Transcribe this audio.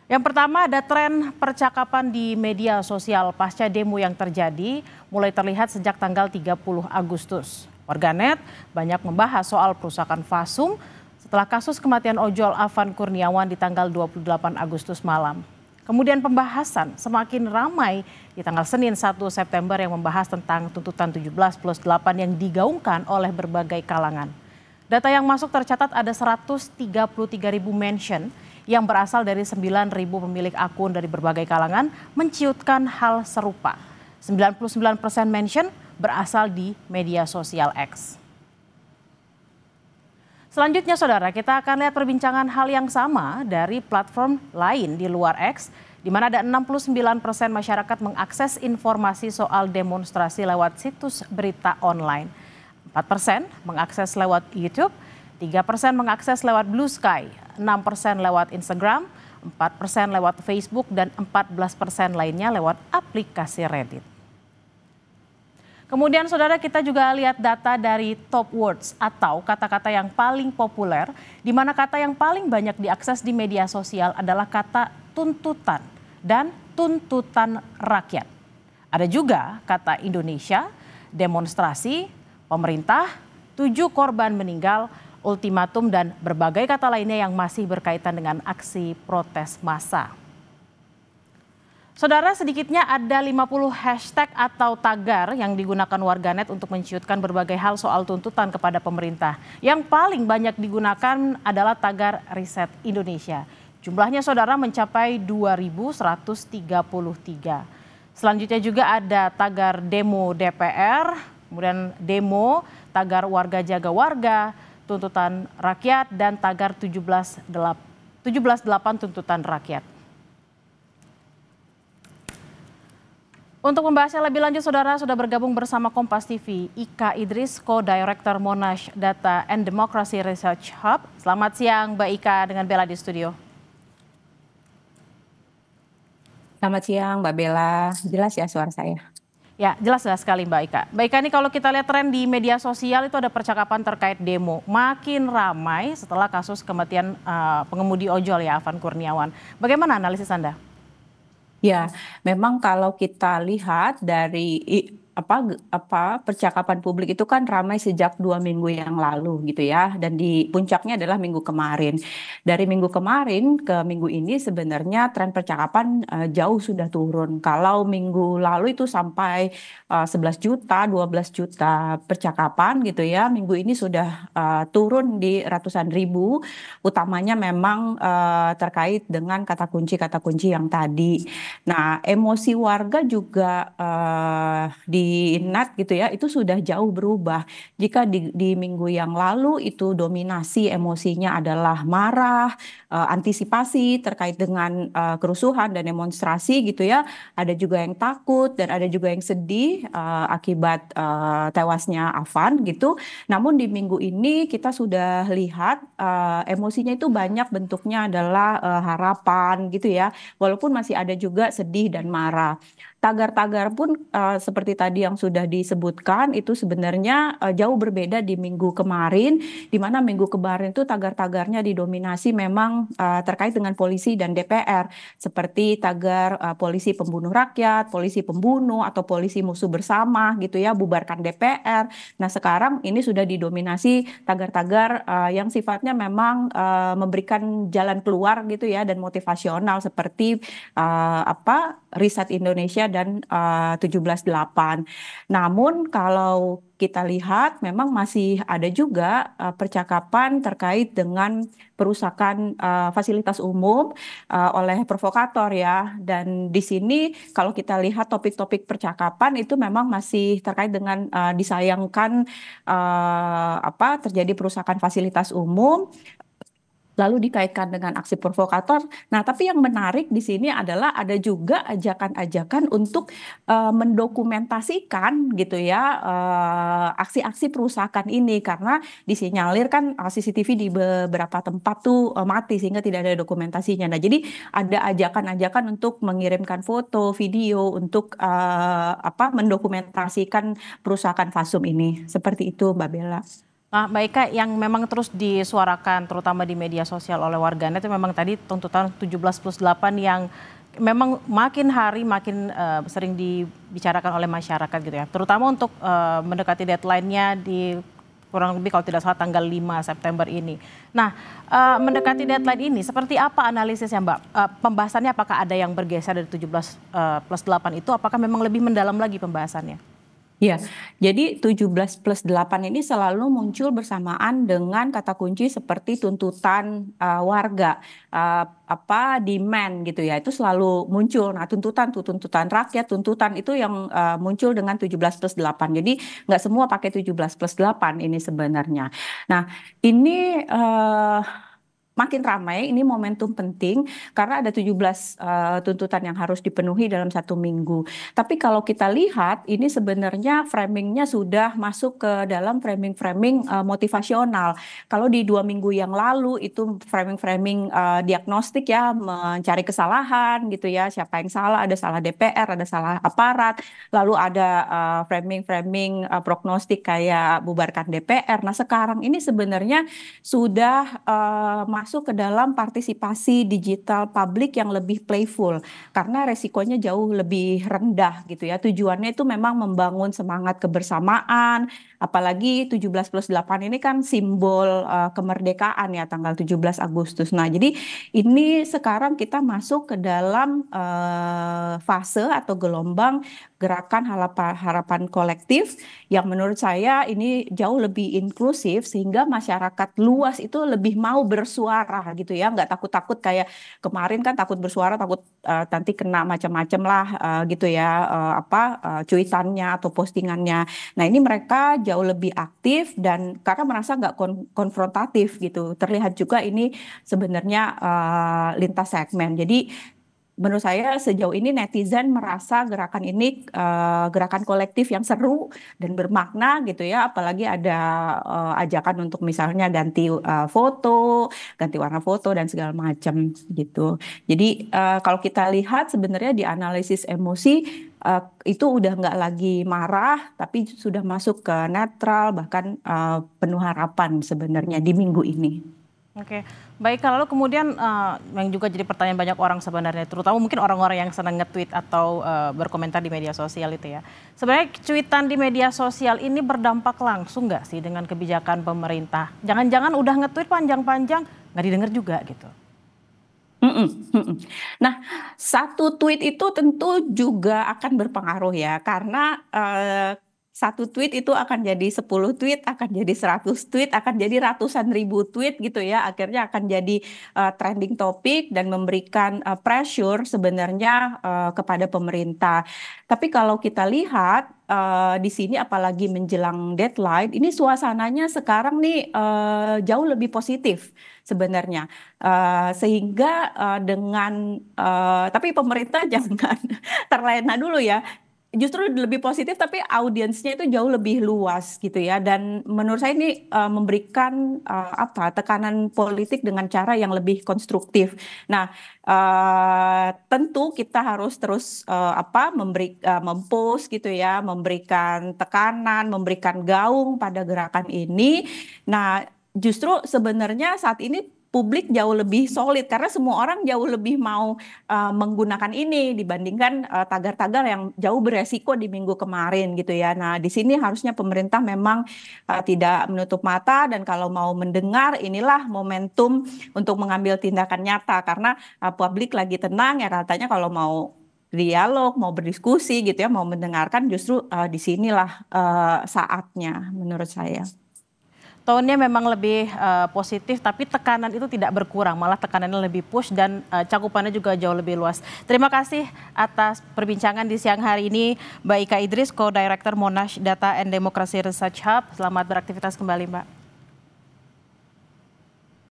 Yang pertama ada tren percakapan di media sosial pasca demo yang terjadi mulai terlihat sejak tanggal 30 Agustus. Warganet banyak membahas soal perusakan Fasum setelah kasus kematian ojol Afan Kurniawan di tanggal 28 Agustus malam. Kemudian pembahasan semakin ramai di tanggal Senin 1 September yang membahas tentang tuntutan 17+8 yang digaungkan oleh berbagai kalangan. Data yang masuk tercatat ada 133.000 mention yang berasal dari 9.000 pemilik akun dari berbagai kalangan menciutkan hal serupa. 99% mention berasal di media sosial X. Selanjutnya saudara, kita akan lihat perbincangan hal yang sama dari platform lain di luar X, di mana ada 69% masyarakat mengakses informasi soal demonstrasi lewat situs berita online. 4% mengakses lewat YouTube, 3% mengakses lewat Blue Sky, 6% lewat Instagram, 4% lewat Facebook, dan 14% lainnya lewat aplikasi Reddit. Kemudian saudara, kita juga lihat data dari top words atau kata-kata yang paling populer, di mana kata yang paling banyak diakses di media sosial adalah kata tuntutan dan tuntutan rakyat. Ada juga kata Indonesia, demonstrasi, pemerintah, 7 korban meninggal, ultimatum, dan berbagai kata lainnya yang masih berkaitan dengan aksi protes massa. Saudara, sedikitnya ada 50 hashtag atau tagar yang digunakan warganet untuk menciutkan berbagai hal soal tuntutan kepada pemerintah. Yang paling banyak digunakan adalah tagar Riset Indonesia. Jumlahnya saudara mencapai 2.133. Selanjutnya juga ada tagar demo DPR, kemudian demo, tagar warga jaga warga, tuntutan rakyat, dan tagar 17+8 tuntutan rakyat. Untuk membahasnya lebih lanjut, saudara sudah bergabung bersama Kompas TV, Ika Idris, Co-Director Monash Data and Democracy Research Hub. Selamat siang Mbak Ika dengan Bella di studio. Selamat siang Mbak Bella, jelas ya suara saya? Ya, jelas sekali Mbak Ika. Mbak Ika, ini kalau kita lihat tren di media sosial itu ada percakapan terkait demo. Makin ramai setelah kasus kematian pengemudi ojol ya, Afan Kurniawan. Bagaimana analisis Anda? Ya, memang kalau kita lihat dari percakapan publik itu kan ramai sejak 2 minggu yang lalu gitu ya, dan di puncaknya adalah minggu kemarin. Dari minggu kemarin ke minggu ini sebenarnya tren percakapan jauh sudah turun. Kalau minggu lalu itu sampai 11 juta, 12 juta percakapan gitu ya, minggu ini sudah turun di ratusan ribu. Utamanya memang terkait dengan kata kunci yang tadi. Nah, emosi warga juga di NAT gitu ya, itu sudah jauh berubah. Jika di minggu yang lalu itu dominasi emosinya adalah marah, antisipasi terkait dengan kerusuhan dan demonstrasi gitu ya. Ada juga yang takut dan ada juga yang sedih akibat tewasnya Afan gitu. Namun di minggu ini kita sudah lihat emosinya itu banyak bentuknya adalah harapan gitu ya. Walaupun masih ada juga sedih dan marah. Tagar-tagar pun seperti tadi yang sudah disebutkan itu sebenarnya jauh berbeda di minggu kemarin, di mana minggu kemarin itu tagar-tagarnya didominasi memang terkait dengan polisi dan DPR, seperti tagar polisi pembunuh rakyat, polisi pembunuh, atau polisi musuh bersama gitu ya, bubarkan DPR. Nah sekarang ini sudah didominasi tagar-tagar yang sifatnya memang memberikan jalan keluar gitu ya, dan motivasional seperti Riset Indonesia dan 17+8. Namun kalau kita lihat memang masih ada juga percakapan terkait dengan perusakan fasilitas umum oleh provokator ya. Dan di sini kalau kita lihat topik-topik percakapan itu memang masih terkait dengan disayangkan terjadi perusakan fasilitas umum, lalu dikaitkan dengan aksi provokator. Nah, tapi yang menarik di sini adalah ada juga ajakan-ajakan untuk mendokumentasikan gitu ya aksi-aksi perusakan ini, karena disinyalir kan CCTV di beberapa tempat tuh mati sehingga tidak ada dokumentasinya. Nah, jadi ada ajakan-ajakan untuk mengirimkan foto, video untuk mendokumentasikan perusakan Fasum ini. Seperti itu, Mbak Bella. Mbak Ika, yang memang terus disuarakan terutama di media sosial oleh warganet itu memang tadi tuntutan 17+8 yang memang makin hari makin sering dibicarakan oleh masyarakat gitu ya. Terutama untuk mendekati deadline-nya di kurang lebih kalau tidak salah tanggal 5 September ini. Nah, mendekati deadline ini seperti apa analisisnya Mbak? Pembahasannya apakah ada yang bergeser dari 17+8 itu? Apakah memang lebih mendalam lagi pembahasannya? Ya, jadi 17+8 ini selalu muncul bersamaan dengan kata kunci seperti tuntutan warga, demand gitu ya, itu selalu muncul. Nah, tuntutan rakyat, tuntutan itu yang muncul dengan 17+8. Jadi nggak semua pakai 17+8 ini sebenarnya. Nah, ini makin ramai, ini momentum penting karena ada 17 tuntutan yang harus dipenuhi dalam 1 minggu. Tapi kalau kita lihat, ini sebenarnya framingnya sudah masuk ke dalam framing-framing motivasional. Kalau di 2 minggu yang lalu itu framing-framing diagnostik ya, mencari kesalahan gitu ya, siapa yang salah, ada salah DPR, ada salah aparat, lalu ada framing-framing prognostik kayak bubarkan DPR. Nah sekarang ini sebenarnya sudah masuk ke dalam partisipasi digital publik yang lebih playful karena resikonya jauh lebih rendah gitu ya. Tujuannya itu memang membangun semangat kebersamaan, apalagi 17+8 ini kan simbol kemerdekaan ya tanggal 17 Agustus. Nah, jadi ini sekarang kita masuk ke dalam fase atau gelombang gerakan harapan kolektif yang menurut saya ini jauh lebih inklusif sehingga masyarakat luas itu lebih mau bersuara gitu ya, nggak takut-takut kayak kemarin kan takut bersuara, takut nanti kena macam-macam lah gitu ya, cuitannya atau postingannya. Nah ini mereka jauh lebih aktif dan karena merasa nggak konfrontatif gitu, terlihat juga ini sebenarnya lintas segmen. Jadi menurut saya sejauh ini netizen merasa gerakan ini gerakan kolektif yang seru dan bermakna gitu ya, apalagi ada ajakan untuk misalnya ganti foto, ganti warna foto dan segala macam gitu. Jadi kalau kita lihat sebenarnya di analisis emosi itu udah nggak lagi marah, tapi sudah masuk ke netral bahkan penuh harapan sebenarnya di minggu ini. Oke, baik. Lalu kemudian yang juga jadi pertanyaan banyak orang sebenarnya, terutama mungkin orang-orang yang senang nge-tweet atau berkomentar di media sosial itu ya. Sebenarnya cuitan di media sosial ini berdampak langsung nggak sih dengan kebijakan pemerintah? Jangan-jangan udah nge-tweet panjang-panjang nggak didengar juga gitu. Nah, satu tweet itu tentu juga akan berpengaruh ya, karena satu tweet itu akan jadi 10 tweet, akan jadi 100 tweet, akan jadi ratusan ribu tweet gitu ya. Akhirnya akan jadi trending topik dan memberikan pressure sebenarnya kepada pemerintah. Tapi kalau kita lihat di sini apalagi menjelang deadline, ini suasananya sekarang nih jauh lebih positif sebenarnya. Sehingga tapi pemerintah jangan terlena dulu ya. Justru lebih positif tapi audiensnya itu jauh lebih luas gitu ya, dan menurut saya ini memberikan tekanan politik dengan cara yang lebih konstruktif. Nah, tentu kita harus terus mempost gitu ya, memberikan tekanan, memberikan gaung pada gerakan ini. Nah, justru sebenarnya saat ini publik jauh lebih solid karena semua orang jauh lebih mau menggunakan ini dibandingkan tagar-tagar yang jauh beresiko di minggu kemarin gitu ya. Nah, di sini harusnya pemerintah memang tidak menutup mata dan kalau mau mendengar inilah momentum untuk mengambil tindakan nyata karena publik lagi tenang ya, katanya kalau mau dialog, mau berdiskusi gitu ya, mau mendengarkan justru di sinilah saatnya menurut saya. Tone-nya memang lebih positif, tapi tekanan itu tidak berkurang, malah tekanannya lebih push dan cakupannya juga jauh lebih luas. Terima kasih atas perbincangan di siang hari ini, Mbak Ika Idris, Co-Director Monash Data and Democracy Research Hub. Selamat beraktivitas kembali, Mbak.